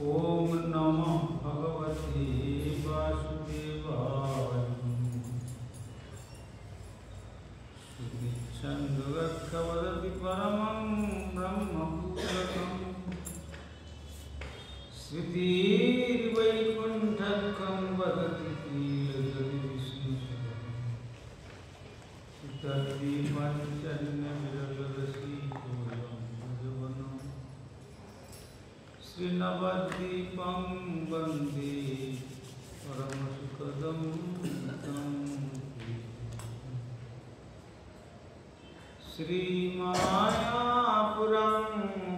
ओम नमो भगवते वासुदेवाय। सुविच्छन्दुगर्भवदति परमं ब्रह्मपूरकम् श्रुतिर्वैकुण्ठकं वदति कीलजविष्णुसुतम् तद्विपञ्चन्यविरलरसिकोऽयं भजवनं श्रीनवद्वीपं वन्दे परमसुखदं तं श्रीमायापुरं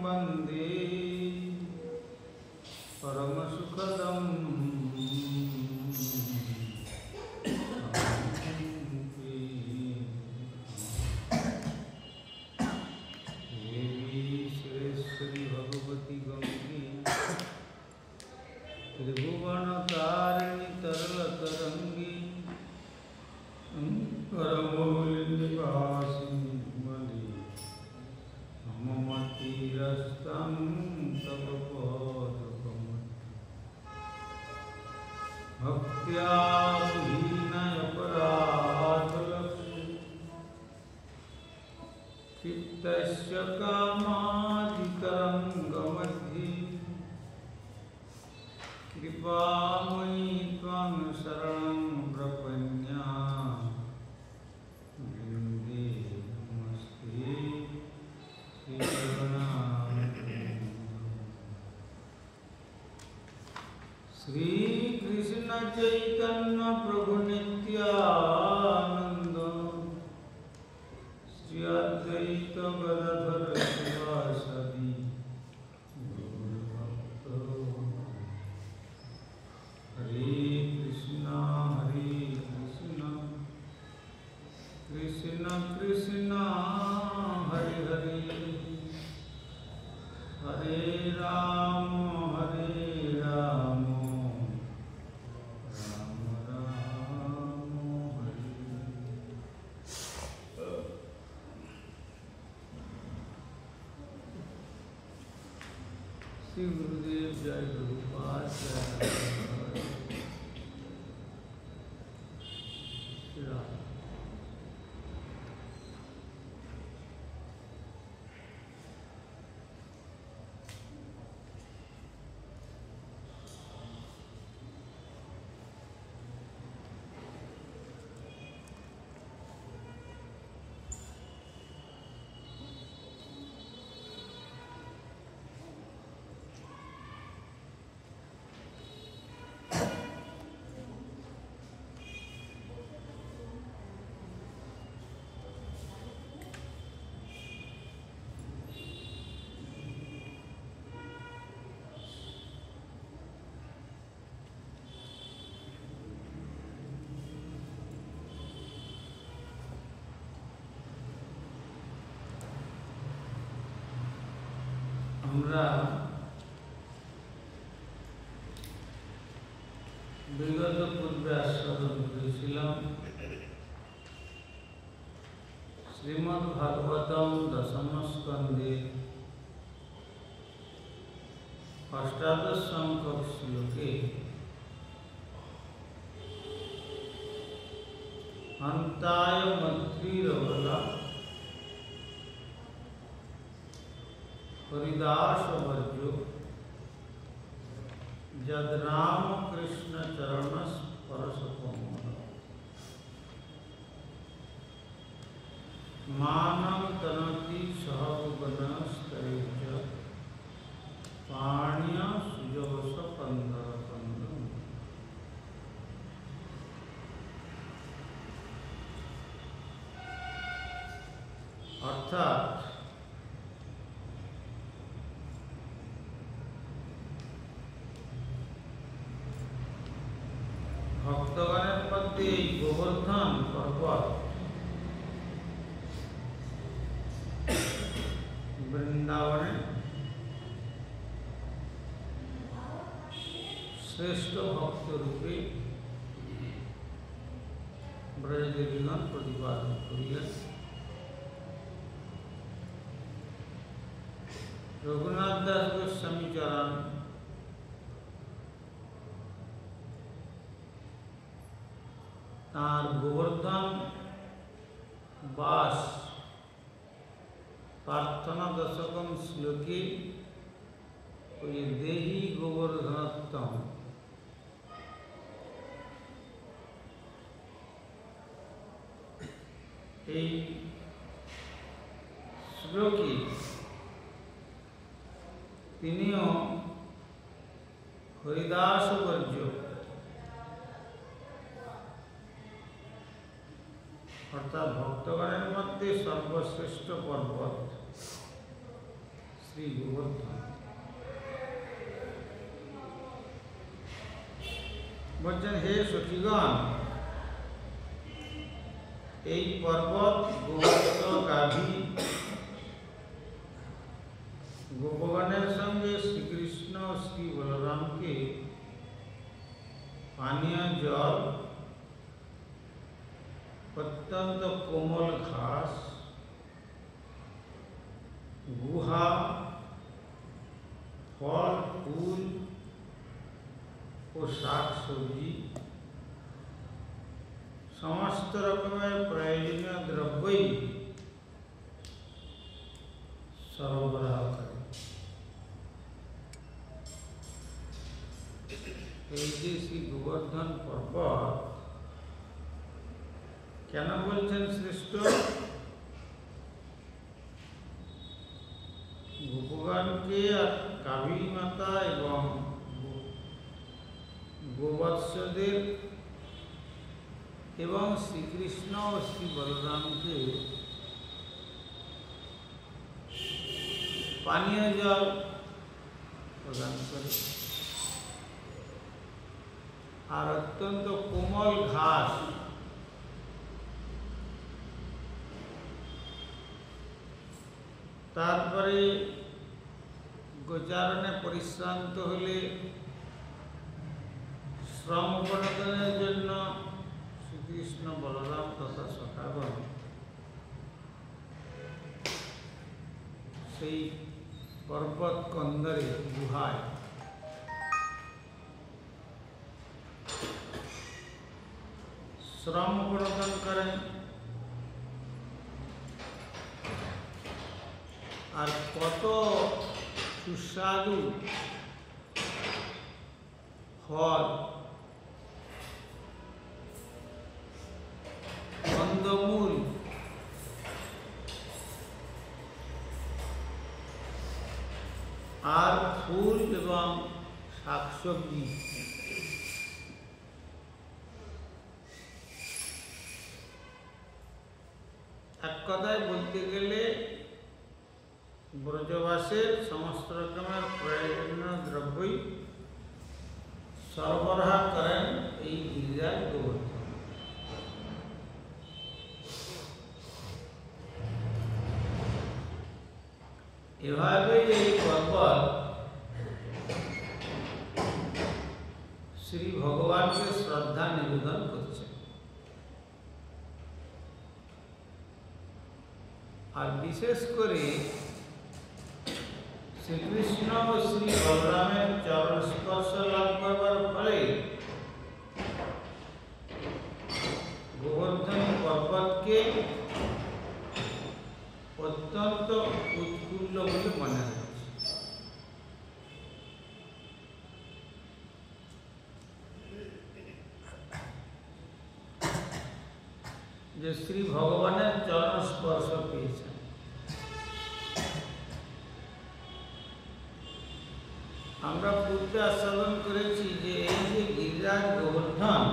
वन्दे परमसुखदं देवी सुरेश्वरी भगवती गौरी त्रिभुवनतारिणी तरलतरङ्गी करमौलिनिवासिनी ममतीरस्तं तव पदकमलं भक्त्या विहीनयपराधलक्ष्मी चित्तस्य कामाधितरङ्गमध्ये कृपामयि त्वं शरणं प्रपन्या वृन्दे नमस्ते श्री कृष्ण चैतन्य प्रभु नित्यानंद श्री अद्वैत गदाधर शिवासादि गौरभक्त हरे कृष्ण कृष्ण कृष्ण हरे हरे हरे राम राम राम हरे। श्री गुरुदेव जय गुरुपाद जय श्री राम। আমরা বিগত পূর্বে আস্বাদন করেছিলাম শ্রীমদ্ ভাগবতম দশম স্কন্ধে অষ্টাদশ সংখ্যক শ্লোকে अन्ताय मध्वीरवला हरिदास भज्यो जद राम कृष्ण चरण स्पर्शकोमल मानव तनति सहगुणस्तैर्च पाण्य सुजवस पंदर पंदर। अर्थात भक्तगणेर मध्य गोवर्धन पर्वत वृंदावने श्रेष्ठ भक्त रूपे ब्रजदेवीगण प्रतिपादन करिलेन। रघुनाथ दास गोस्वामी चरण তাঁর গোবর্ধন বাস প্রার্থনা দশকম শ্লোকে ওই দেহি গোবর্ধনোত্তম এই শ্লোকে তিনিও হরিদাস বর্জ্য অর্থাৎ ভক্তগণের মধ্যে সর্বশ্রেষ্ঠ পর্বত শ্রী গোবর্ধন। বলছেন, হে সখীগণ, এই পর্বত গোবর্ধ গাভী গোপগণের সঙ্গে শ্রীকৃষ্ণ ও শ্রী বলরামকে পানীয় জল, অত্যন্ত কোমল ঘাস, গুহা, ফল ফুল ও শাক সবজি সমস্ত রকমের প্রয়োজনীয় দ্রব্যই সরবরাহ করে। এই যে শ্রী গোবর্ধন পর্বত কেন বলছেন শ্রেষ্ঠ? গোপগণকে গাভী মাতা এবং গোবৎসদের এবং শ্রীকৃষ্ণ ও শ্রী বলরামকে পানীয় জল প্রদান করে আর অত্যন্ত কোমল ঘাস, তারপরে গোচারণে পরিশ্রান্ত হলে শ্রম প্রদানের জন্য শ্রীকৃষ্ণ বলরাম তথা সখাগণ সেই পর্বত কন্দরে গুহায় শ্রম প্রদান করেন। আর কত সুস্বাদু ফল, কন্দমূল, আর ফুল এবং শাকসবজি এক কথায় বলতে গেলে ব্রজবাসের সমস্ত রকমের প্রয়োজনীয় দ্রব্যই সরবরাহ করেন এই গিরিরাজ গোবর্ধন। এভাবে এই পর্বত শ্রী ভগবানকে শ্রদ্ধা নিবেদন করছে। আর বিশেষ করে শ্রীকৃষ্ণ ও শ্রী বলরামের চরণ স্পর্শ লাভ করবার ফলে গোবর্ধন পর্বতকে অত্যন্ত উৎফুল্ল বলে মনে হচ্ছে। যে শ্রী ভগবানের চরণ স্পর্শ পেয়েছেন। আমরা পূর্বে আস্বাদন করেছি যে এই যে গিরিরাজ গোবর্ধন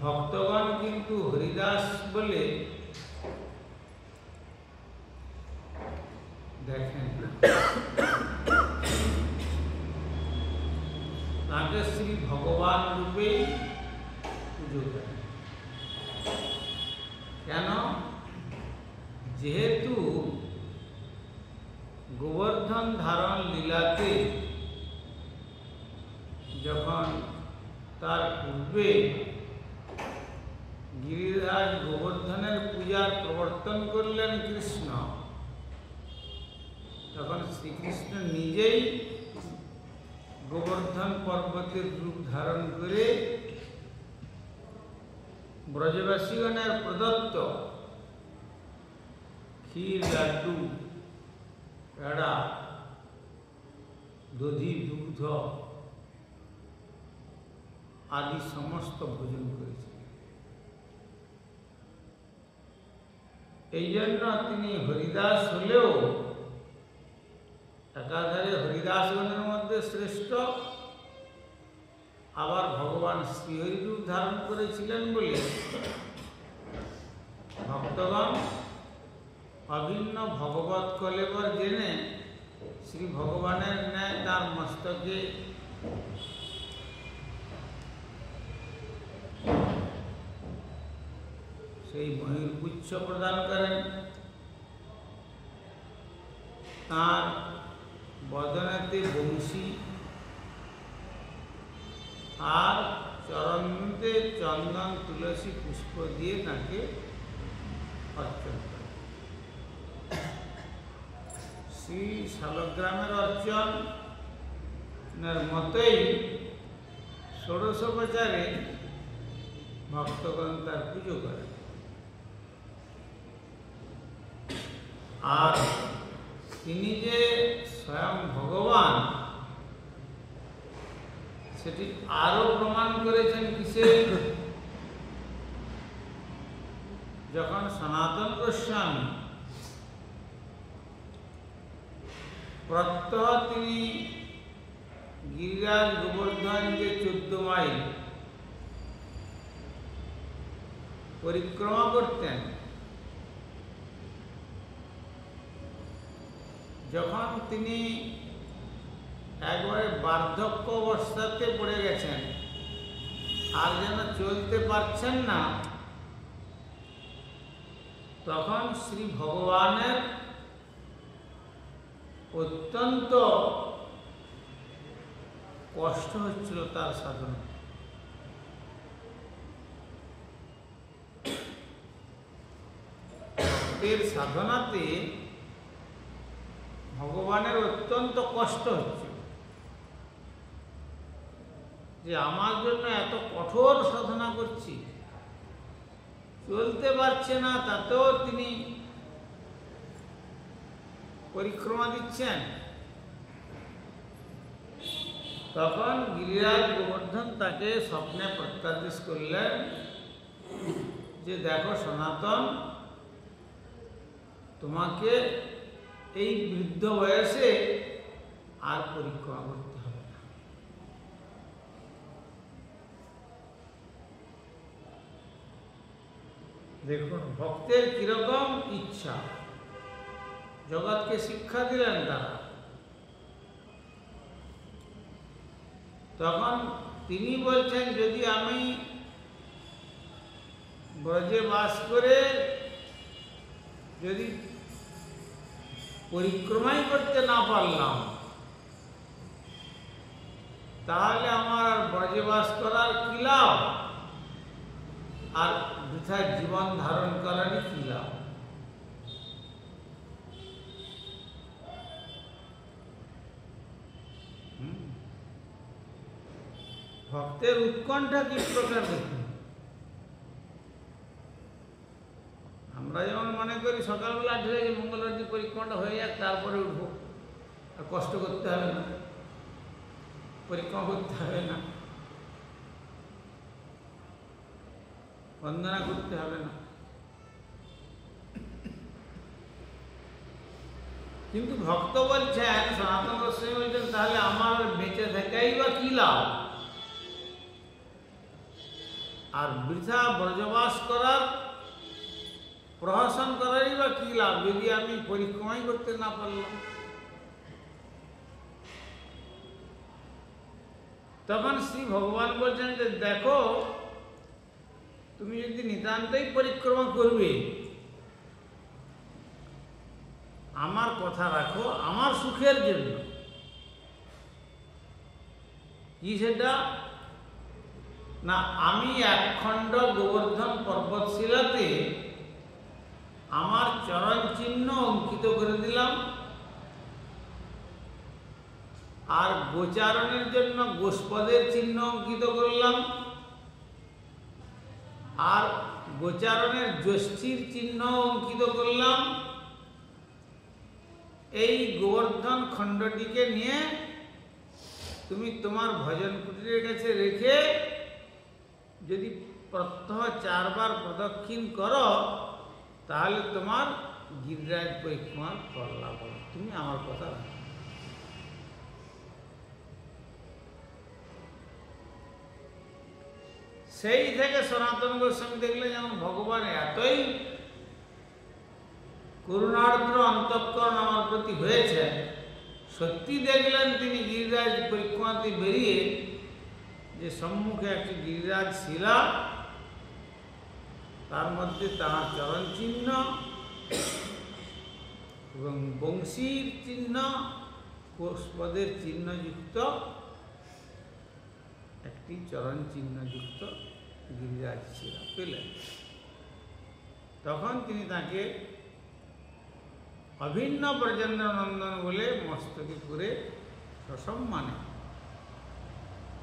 ভক্তগণ কিন্তু হরিদাস বলে দেখেন, তাকে শ্রী ভগবান রূপে পুজো করেন। কেন? যেহেতু গোবর্ধন ধারণ লীলাতে যখন তার পূর্বে গিরিরাজ গোবর্ধনের পূজার প্রবর্তন করলেন কৃষ্ণ, তখন শ্রীকৃষ্ণ নিজেই গোবর্ধন পর্বতের রূপ ধারণ করে ব্রজবাসীগণের প্রদত্ত ক্ষীর, লাড্ডু, পেড়া, দধি, দুগ্ধ আদি সমস্ত ভোজন করেছিলেন। এই জন্য তিনি হরিদাস হলেও একাধারে হরিদাসগণের মধ্যে শ্রেষ্ঠ, আবার ভগবান শ্রীহরি রূপ ধারণ করেছিলেন বলে ভক্তগণ অভিন্ন ভগবৎ কলেবর জেনে শ্রী ভগবানের ন্যায় তার মস্তকে সেই ময়ূরপুচ্ছ প্রদান করেন, তাঁর বদনেতে বংশী আর চরণে চন্দন তুলসী পুষ্প দিয়ে তাকে অর্চন করেন। শ্রী শালগ্রামের অর্চনের মতোই ষোড়শোপচারে ভক্তগণ তার পুজো করেন। আর তিনি যে স্বয়ং ভগবান সেটি আরো প্রমাণ করেছেন কিসে? যখন সনাতন গোস্বামী প্রত্যহ তিনি গিরিরাজ গোবর্ধন যে 14 মাইল পরিক্রমা করতেন, যখন তিনি একবারে বার্ধক্য অবস্থাতে পড়ে গেছেন আর যেন চলতে পারছেন না, তখন শ্রী ভগবানের অত্যন্ত কষ্ট হচ্ছিল তার সাধনা। ভক্তের সাধনাতে ভগবানের অত্যন্ত কষ্ট হচ্ছে যে আমার জন্য এত কঠোর সাধনা করছি, চলতে পারছে না, তাতেও তিনি পরিক্রমা দিচ্ছেন। তখন গিরিরাজ গোবর্ধন তাকে স্বপ্নে প্রত্যাদেশ করলেন যে দেখো সনাতন, তোমাকে এই বৃদ্ধ বয়সে আর পরিক্রমা করতে হবে না। দেখুন ভক্তের কিরকম ইচ্ছা, জগৎকে শিক্ষা দিলেন তারা। তখন তিনি বলছেন যদি আমি ব্রজে বাস করে যদি পরিক্রমাই করতে না পারলাম, তাহলে আমার ব্রজে বাস করার কি লাভ, আর বৃথা জীবন ধারণ করারই কি লাভ। ভক্তের উৎকণ্ঠা কি প্রকার দেখুন। আমরা যেমন মনে করি সকালবেলা ঢেলে যে মঙ্গলবার দিন পরিক্রমাটা হয়ে যাক, তারপরে উঠবো, আর কষ্ট করতে হবে না, পরিক্রমা করতে হবে না, বন্দনা করতে হবে না। কিন্তু ভক্ত বলছেন, সনাতন গোস্বামী বলছেন, তাহলে আমার বেঁচে থাকাই বা কি লাভ, আর বৃথা ব্রজবাস করার প্রহসন করারই বা কি লাভ যদি আমি পরিক্রমাই করতে না পারলাম। তখন শ্রী ভগবান বলছেন যে দেখো, তুমি যদি নিতান্তই পরিক্রমা করবে, আমার কথা রাখো, আমার সুখের জন্য। কি সেটা না, আমি একখণ্ড গোবর্ধন পর্বতশিলাতে আমার চরণ চিহ্ন অঙ্কিত করে দিলাম, গোচারণের জন্য গোষ্পদের চিহ্ন অঙ্কিত করলাম, আর গোচারণের যষ্ঠির চিহ্ন অঙ্কিত করলাম। এই গোবর্ধন খণ্ডটিকে নিয়ে তুমি তোমার ভজন কুটিরের কাছে রেখে যদি প্রত্যহ 4 বার প্রদক্ষিণ করো, তাহলে তোমার গিরিরাজ পরিক্রমার ফল লাভ হবে। তুমি আমার কথা রাখো। সেই থেকে সনাতন গোস্বামী দেখলে যেমন ভগবান এতই করুণার্দ্র অন্তঃকরণ আমার প্রতি হয়েছে, সত্যি দেখলেন তিনি গিরিরাজ পরিক্রমাতে বেরিয়ে যে সম্মুখে একটি গিরিরাজ শিলা, তার মধ্যে তাঁর চরণ চিহ্ন এবং বংশীর চিহ্ন, কোষপদের চিহ্নযুক্ত একটি চরণ চিহ্নযুক্ত গিরিরাজ শিলা পেলেন। তখন তিনি তাকে অভিন্ন ব্রজেন্দ্র নন্দন বলে মস্তকে করে সসম্মানে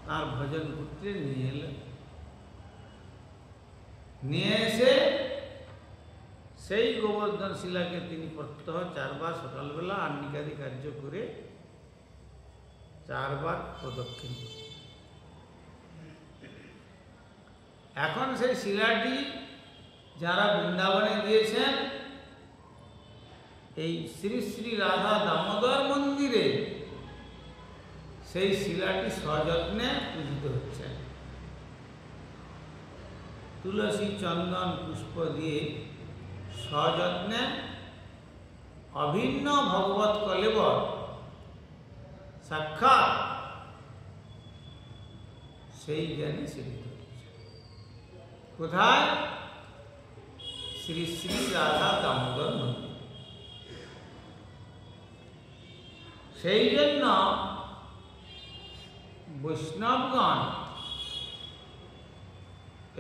তার ভজন পুত্রে নিয়ে এলেন। নিয়ে এসে সেই গোবর্ধন শিলাকে তিনি প্রত্যহ 4 বার সকালবেলা আহ্নিকাদি কার্য করে 4 বার প্রদক্ষিণ করতেন। এখন সেই শিলাটি যারা বৃন্দাবনে দিয়েছেন, এই শ্রী শ্রী রাধা দামোদর মন্দিরে সেই শিলাটি সযত্নে পূজিত হচ্ছে। তুলসী চন্দন পুষ্প দিয়ে সযত্নে অভিন্ন ভগবত কলেবর সাক্ষাৎ সেই জ্ঞানে সেবিত হচ্ছে। কোথায়? শ্রী শ্রী রাধা দামোদর মন্দির। সেই জন্য বৈষ্ণবগণ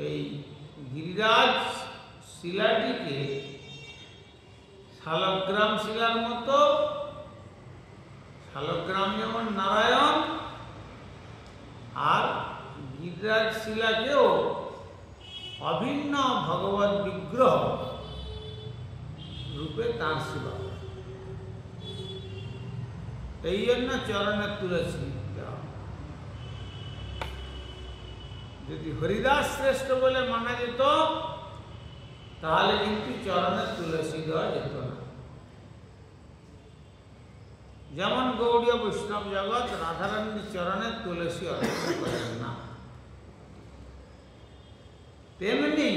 এই গিরিরাজ শিলাটিকে শালগ্রাম শিলার মতো, শালগ্রাম যেমন নারায়ণ, আর গিরিরাজ শিলাকেও অভিন্ন ভগবত বিগ্রহ রূপে তাঁর সেবা। এই জন্য চরণের তুলসী দেওয়া। যদি হরিদাস শ্রেষ্ঠ বলে মানা যেত, তাহলে কিন্তু চরণের তুলসী দেওয়া যেত না। যেমন গৌড়ীয় বৈষ্ণব জগৎ রাধারানীর চরণের তুলসী অর্পণ করেন না, তেমনি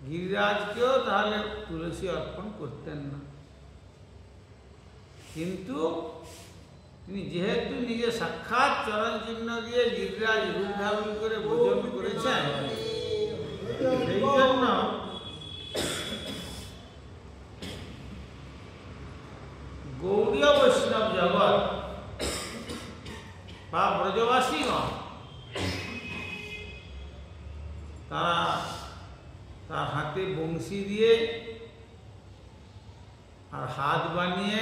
গিরিরাজকেও তাহলে তুলসী অর্পণ করতেন না। কিন্তু তিনি যেহেতু নিজে সাক্ষাৎ চরণ চিহ্ন দিয়ে গিরিরাজ রূপ ধারণ করে ভোজন করেছেন, সেই জন্য গৌড়ীয় বৈষ্ণব জগৎ বা ব্রজবাসীগণ তারা তার হাতে বংশী দিয়ে আর হাত বানিয়ে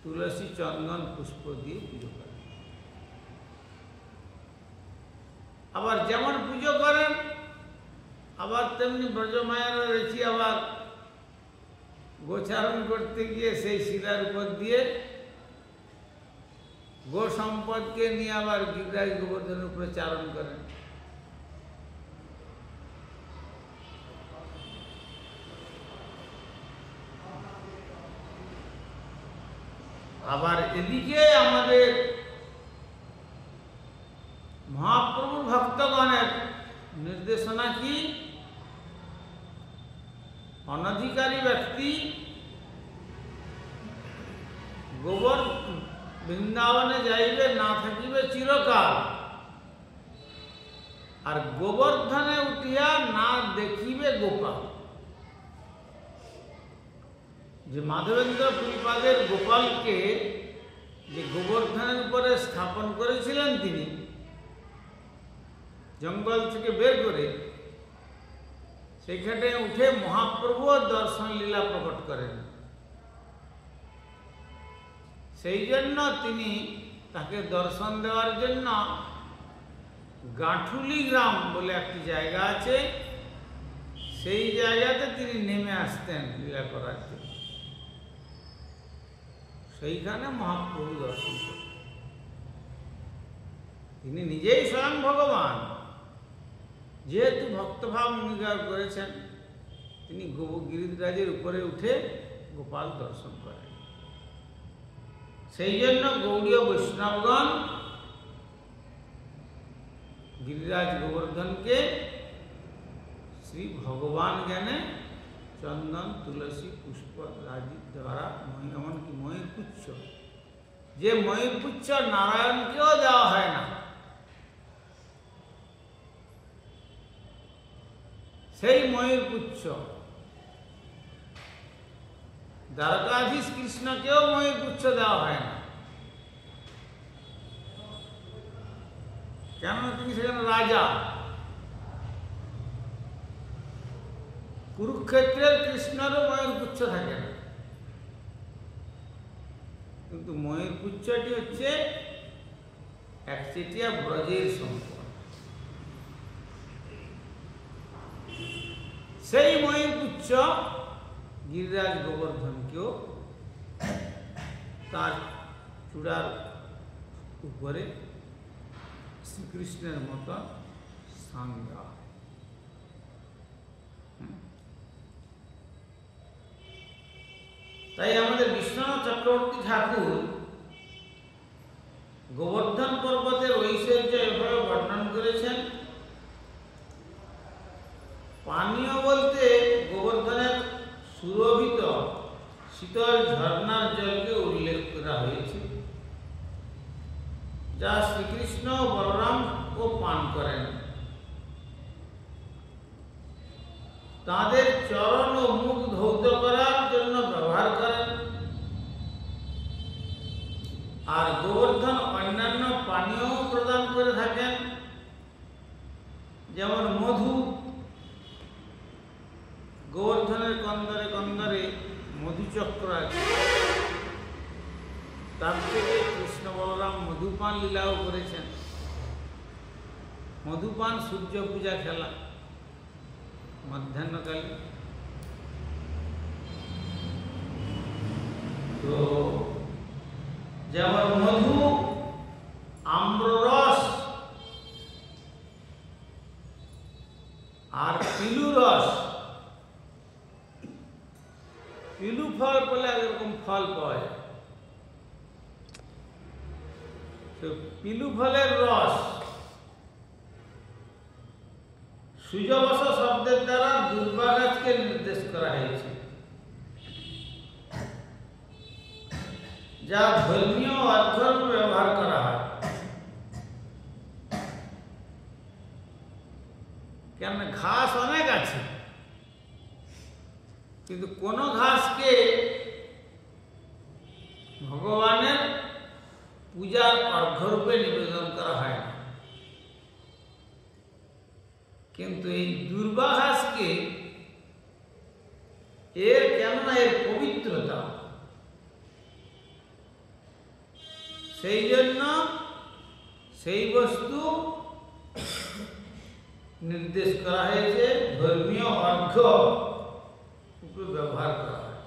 তুলসী চন্দন পুষ্প দিয়ে পুজো করেন। আবার যেমন পুজো করেন, আবার তেমনি ব্রজমায়েরও রয়েছি, আবার গোচারণ করতে গিয়ে সেই শিলার উপর দিয়ে গো সম্পদকে নিয়ে আবার গিরিরাজ গোবর্ধনের উপরে চারণ করেন। আবার এদিকে আমাদের মহাপ্রভুর ভক্তগণের নির্দেশনা কি? অনধিকারী ব্যক্তি গোবর বৃন্দাবনে যাইবে না থাকিবে চিরকাল, আর গোবর্ধনে উঠিয়া না দেখিবে গোপাল। যে মাধবেন্দ্র পুরীপাদের গোপালকে যে গোবর্ধনের উপরে স্থাপন করেছিলেন তিনি জঙ্গল থেকে বের করে, সেখানে উঠে মহাপ্রভু দর্শন লীলা প্রকট করেন। সেই জন্য তিনি তাকে দর্শন দেওয়ার জন্য গাঁঠুলি গ্রাম বলে একটি জায়গা আছে, সেই জায়গাতে তিনি নেমে আসতেন লীলা করার জন্য। সেইখানে মহাপ্রভু দর্শন করতেন। তিনি নিজেই স্বয়ং ভগবান, যেহেতু ভক্তভাব অঙ্গীকার করেছেন, তিনি গিরিরাজের উপরে উঠে গোপাল দর্শন করেন। সেই জন্য গৌড়ীয় বৈষ্ণবগণ গিরিরাজ গোবর্ধনকে শ্রী ভগবান জ্ঞানে চন্দন তুলসী পুষ্প রাজি দ্বারা এমনকি ময়ূরপুচ্ছ, যে ময়ূরপুচ্ছ নারায়ণকেও দেওয়া হয় না, সেই ময়ূরপুচ্ছ দ্বারকাধীশ কৃষ্ণকেও ময়ূরপুচ্ছ দেওয়া হয় না। কেন? তিনি সেখানে রাজা। কুরুক্ষেত্রের কৃষ্ণেরও ময়ূরপুচ্ছ থাকে না, কিন্তু ময়ূরপুচ্ছটি হচ্ছে একচেটিয়া ব্রজের সম্পদ। সেই ময়ূরপুচ্ছ গিরিরাজ গোবর্ধনকেও তার চূড়ার উপরে শ্রীকৃষ্ণের মতন স্থান দেওয়া। তাই আমাদের বিশ্বনাথ চক্রবর্তী ঠাকুর গোবর্ধন পর্বতের ঐশ্বর্য এভাবে বর্ণন করেছেন। পানীয় বলতে গোবর্ধনের সুরভিত শীতল ঝর্ণার জলকে উল্লেখ করা হয়েছে, যা শ্রীকৃষ্ণ বলরাম ও পান করেন। তাদের চরণ ও মুখ ধৌত করার জন্য ব্যবহার করেন। আর গোবর্ধন অন্যান্য পানীয় প্রদান করে থাকেন, যেমন মধু। গোবর্ধনের কন্দরে কন্দরে মধুচক্র আছে, তার থেকে কৃষ্ণ বলরাম মধুপান লীলাও করেছেন। মধুপান সূর্য পূজা খেলা মধ্যাহ্নকালে। তো যেমন মধু, আম্ররস আর পিলু রস। পিলু ফল পেলে এরকম ফল পাওয়া যায়, পিলু ফলের রস সুজবস শব্দের দ্বারা দুর্বা গাছকে নির্দেশ করা হয়েছে, যা ধর্মীয় ও অধর্মীয় ব্যবহার করা হয়। কেন? ঘাস অনেক আছে, কিন্তু কোন ঘাসকে ভগবানের পূজার অর্ঘ্যরূপে নিবেদন করা হয় না, কিন্তু এই দুর্বা ঘাসকে কেননা এর পবিত্রতা, সেই জন্য সেই বস্তু নির্দেশ করা হয়েছে ধর্মীয় অর্ঘ্য রূপে ব্যবহার করা হয়।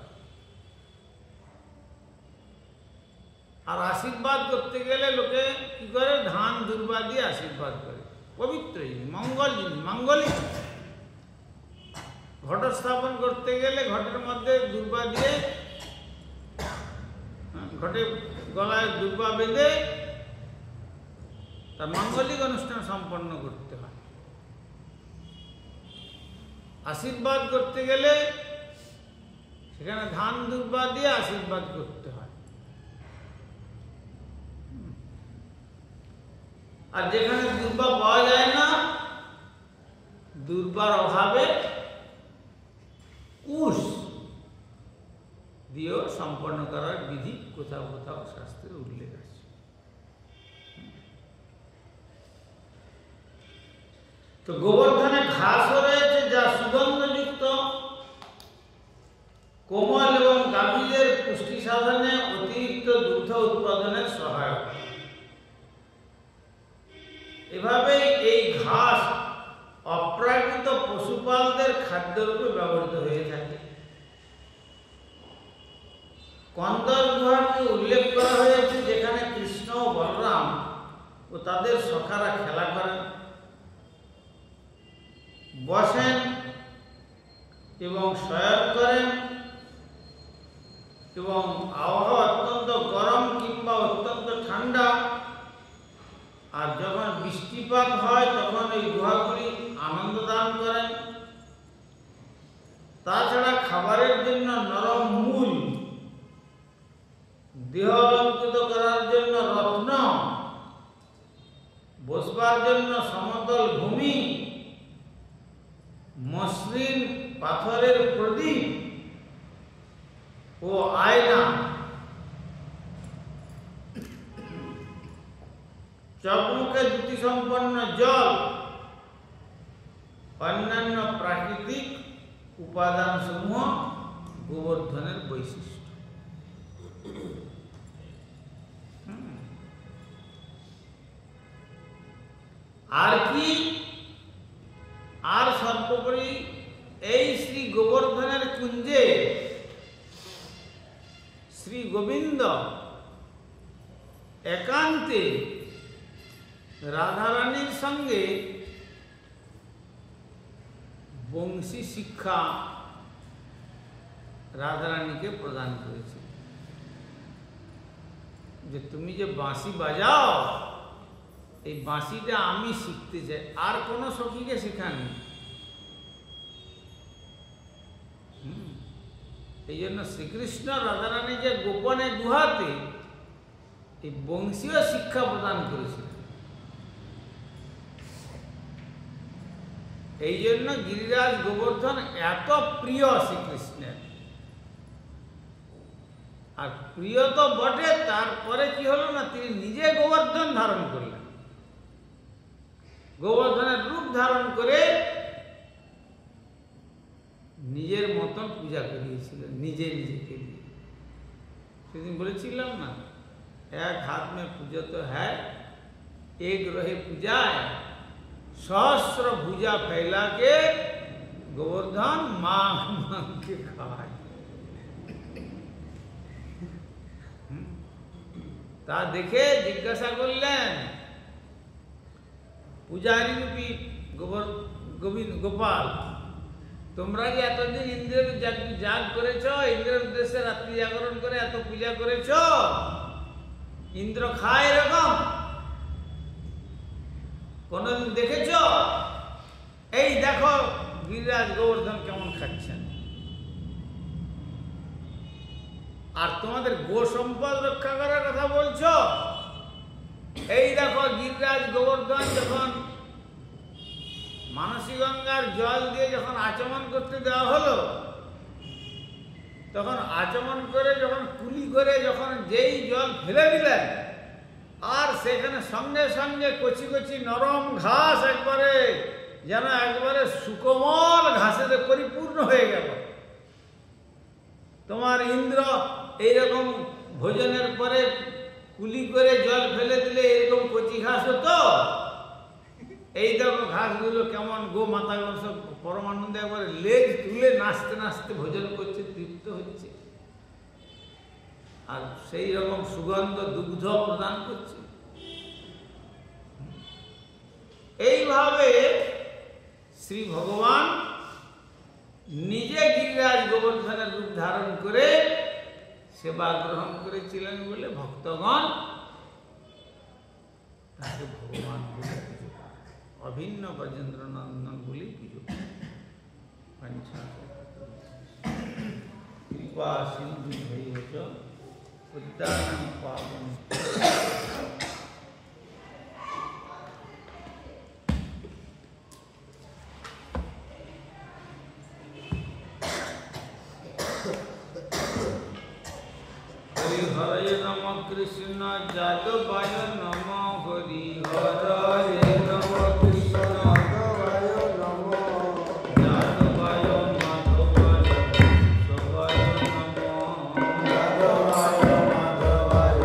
আর আশীর্বাদ করতে গেলে লোকে কি করে? ধান দুর্বা দিয়ে আশীর্বাদ করে। পবিত্র জিনিস, মঙ্গল জিনিস, মাঙ্গলিক। ঘট স্থাপন করতে গেলে ঘটের মধ্যে দুর্বা দিয়ে, ঘটে গলায় দুর্বা বেঁধে তার মাঙ্গলিক অনুষ্ঠান সম্পন্ন করতে হয়। আশীর্বাদ করতে গেলে সেখানে ধান দুর্বা দিয়ে আশীর্বাদ করতে হয়। আর যেখানে দুর্বা পাওয়া যায় না, দুর্বার অভাবে কুশ দিয়েও সম্পন্ন করার বিধি কোথাও কোথাও শাস্ত্রের উল্লেখ আছে। তো গোবর্ধনে ঘাসও রয়েছে, যা সুগন্ধযুক্ত, কোমল এবং গাভীদের পুষ্টি সাধনে অতিরিক্ত দুগ্ধ উৎপাদনের সহায়ক। এভাবেই এই ঘাস অপ্রাকৃত পশুপালদের খাদ্যরূপে ব্যবহৃত হয়ে থাকে। কন্দর গুহাকে উল্লেখ করা হয়েছে যেখানে কৃষ্ণ ও বলরাম ও তাদের সখারা খেলা করেন, বসেন এবং শয়ন করেন, এবং আবহাওয়া অত্যন্ত গরম কিংবা অত্যন্ত ঠান্ডা আর যখন বৃষ্টিপাত হয় তখন এই গুহাগুলি আনন্দ দান করেন। তাছাড়া খাবারের জন্য নরম মূল, দেহ অলঙ্কৃত করার জন্য রত্ন, বসবার জন্য সমতল ভূমি, মসৃণ পাথরের প্রদীপ ও আয়না, চকমুখে দ্যুতি সম্পন্ন জল, অন্যান্য প্রাকৃতিক উপাদান সমূহ গোবর্ধনের বৈশিষ্ট্য। আর কি, আর সর্বোপরি এই শ্রী গোবর্ধনের কুঞ্জে শ্রী গোবিন্দ একান্তে রাধারানীর সঙ্গে বংশী শিক্ষা রাধারানীকে প্রদান করেছে, যে তুমি যে বাঁশি বাজাও এই বাঁশিটা আমি শিখতে চাই। আর কোনো সখীকে শেখানি। এই জন্য শ্রীকৃষ্ণ রাধারানী যে গোপনে গুহাতে এই বংশীয় শিক্ষা প্রদান করেছিলেন। এই জন্য গিরিরাজ গোবর্ধন এত প্রিয় শ্রীকৃষ্ণের। আর প্রিয় তো বটে, তারপরে কি হলো না, তিনি নিজে গোবর্ধন ধারণ করলেন, গোবর্ধনের রূপ ধারণ করে নিজের মতন পূজা করিয়েছিলেন, নিজে নিজেকে দিয়ে। সেদিন বলেছিলাম না, এক হাত মে पूजा तो है, एक रहे पूजाए, सहस्र भुजा फैला के गोवर्धन मांग मांग के खाए। তা দেখে জিজ্ঞাসা করলেন পূজারী রূপী গোপাল, তোমরা যে এতদিন ইন্দ্রের যাগ করেছ, ইন্দ্রের উদ্দেশ্যে রাত্রি জাগরণ করে এত পূজা করেছ, ইন্দ্র খায় এরকম কোনদিন দেখেছ? এই দেখো গিরিরাজ গোবর্ধন কেমন খাচ্ছেন। আর তোমাদের গো সম্পদ রক্ষা করার কথা বলছো, এই দেখো গিরিরাজ গোবর্ধন যখন মানসী গঙ্গার জল দিয়ে যখন আচমন করতে দেওয়া হলো, তখন আচমন করে যখন কুলি করে যখন যেই জল ফেলে দিলেন, আর সেখানে সঙ্গে সঙ্গে কচি কচি নরম ঘাস একবারে যেন একবারে সুকোমল ঘাসেতে পরিপূর্ণ হয়ে গেল। তোমার ইন্দ্র এইরকম ভোজনের পরে কুলি করে জল ফেলে দিলে এরকম কচি ঘাস হতো। এই দেখো ঘাসগুলো কেমন গো মাতাগুলো সব পরমানন্দে একবারে লেজ তুলে নাচতে নাচতে ভোজন করছে, তৃপ্ত হচ্ছে, আর সেই রকম সুগন্ধ দুগ্ধ প্রদান করছে। এইভাবে শ্রী ভগবান নিজে গিরিরাজ গোবর্ধনের রূপ ধারণ করে সেবা গ্রহণ করেছিলেন বলে ভক্তগণ তাকে ভগবান বলে পুজো করে, অভিন্ন ব্রজেন্দ্র নন্দন বলে পুজো করে। কৃপা সিন্ধু ভৈরচ উদ্দান পাবন। হরে নম কৃষ্ণ যাদবায় নম, হরি হরে নম কৃষ্ণ যাদবায় নম, যাদবায় মাধবায় সবায় নম, যাদবায় মাধবায়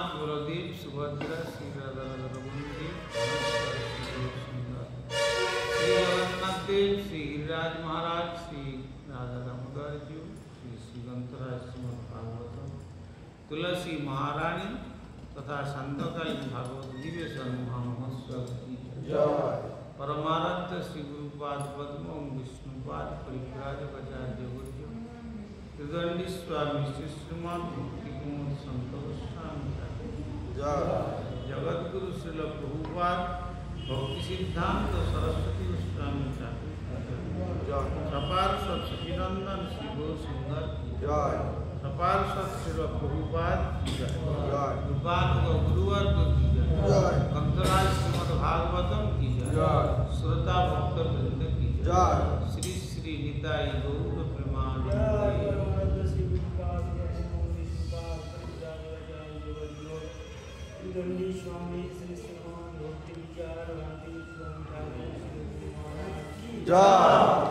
जगन्नाथ बलदेव सुभद्रा श्री राधा रघुवंशी श्री जगन्नाथ देव श्री गिरिराज महाराज श्री राधा दामोदर जी श्री श्रीगंतराज श्रीमद् भागवतम तुलसी महारानी तथा संतकालीन भागवत दिव्य महामहोत्सव की परमाराध्य श्री गुरुपाद पद्म विष्णुपाद परिव्राजकाचार्य गुरुजो त्रिदंडी स्वामी श्री श्रीमान भक्ति कुमार संत गोस्वामी जगत गुरु श्रील प्रभुपाद भक्ति सिद्धांत सरस्वती गोस्वामी सपार सचिनंदन श्री गौ सुंदर सपार श्रील प्रभुपाद कृपाल गुरुवर्ग की कंतराज श्रीमद् भागवतम की श्रोता भक्त वृंद की श्री श्री निताई गौर जय।